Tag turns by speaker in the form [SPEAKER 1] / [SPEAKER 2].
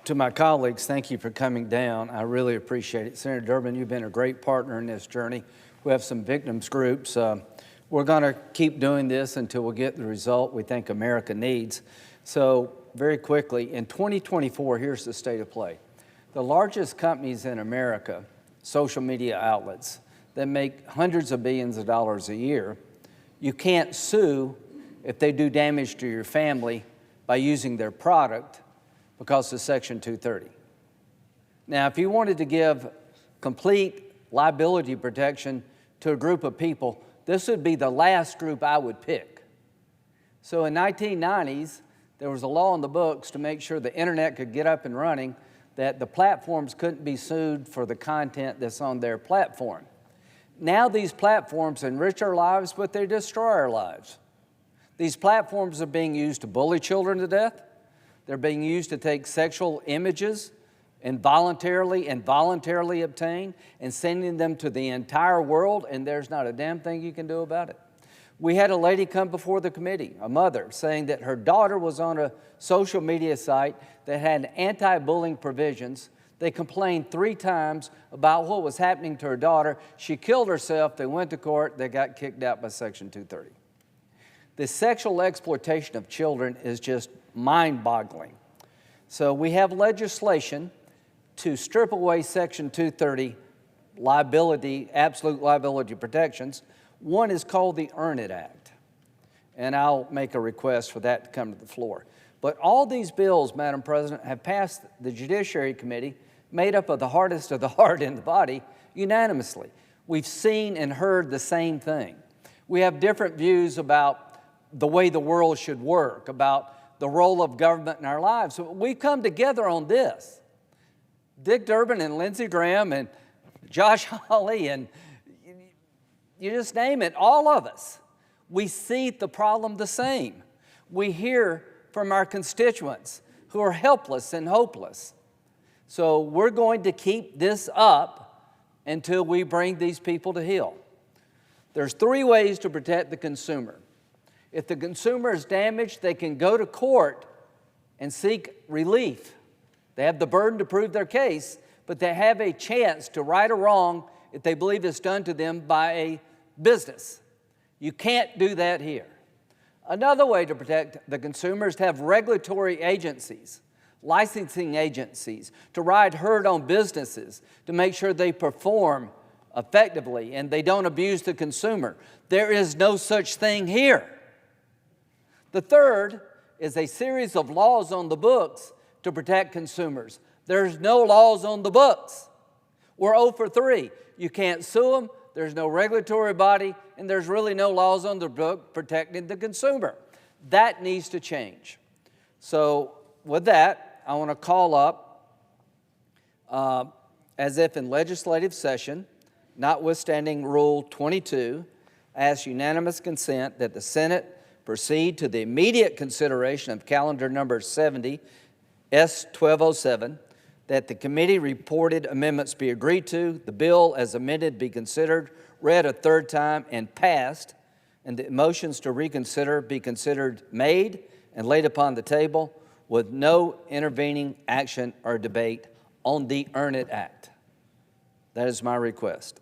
[SPEAKER 1] To my colleagues, thank you for coming down. I really appreciate it. Senator Durbin, you've been a great partner in this journey. We have some victims groups. We're going to keep doing this until we get the result we think America needs. So very quickly, in 2024, here's the state of play. The largest companies in America, social media outlets, that make hundreds of billions of dollars a year, you can't sue if they do damage to your family by using their product because of Section 230. Now, if you wanted to give complete liability protection to a group of people, this would be the last group I would pick. So in 1990s, there was a law in the books to make sure the internet could get up and running, that the platforms couldn't be sued for the content that's on their platform. Now these platforms enrich our lives, but they destroy our lives. These platforms are being used to bully children to death. They're being used to take sexual images and voluntarily obtain and sending them to the entire world, and there's not a damn thing you can do about it. We had a lady come before the committee, a mother, saying that her daughter was on a social media site that had anti-bullying provisions. They complained 3 times about what was happening to her daughter. She killed herself. They went to court. They got kicked out by Section 230. The sexual exploitation of children is just mind-boggling. So we have legislation to strip away Section 230 liability, absolute liability protections. One is called the Earn It Act, and I'll make a request for that to come to the floor. But all these bills, Madam President, have passed the Judiciary Committee, made up of the hardest of the hard in the body, unanimously. We've seen and heard the same thing. We have different views about the way the world should work, about the role of government in our lives. So we've come together on this. Dick Durbin and Lindsey Graham and Josh Hawley and you just name it, all of us. We see the problem the same. We hear from our constituents who are helpless and hopeless. So we're going to keep this up until we bring these people to heel. There's 3 ways to protect the consumer. If the consumer is damaged, they can go to court and seek relief. They have the burden to prove their case, but they have a chance to right a wrong if they believe it's done to them by a business. You can't do that here. Another way to protect the consumer is to have regulatory agencies, licensing agencies, to ride herd on businesses to make sure they perform effectively and they don't abuse the consumer. There is no such thing here. The third is a series of laws on the books to protect consumers. There's no laws on the books. We're 0 for 3. You can't sue them, there's no regulatory body, and there's really no laws on the book protecting the consumer. That needs to change. So with that, I want to call up, as if in legislative session, notwithstanding Rule 22, ask unanimous consent that the Senate proceed to the immediate consideration of calendar number 70, S1207, that the committee reported amendments be agreed to, the bill as amended be considered, read a 3rd time, and passed, and the motions to reconsider be considered made and laid upon the table with no intervening action or debate on the Earn It Act. That is my request.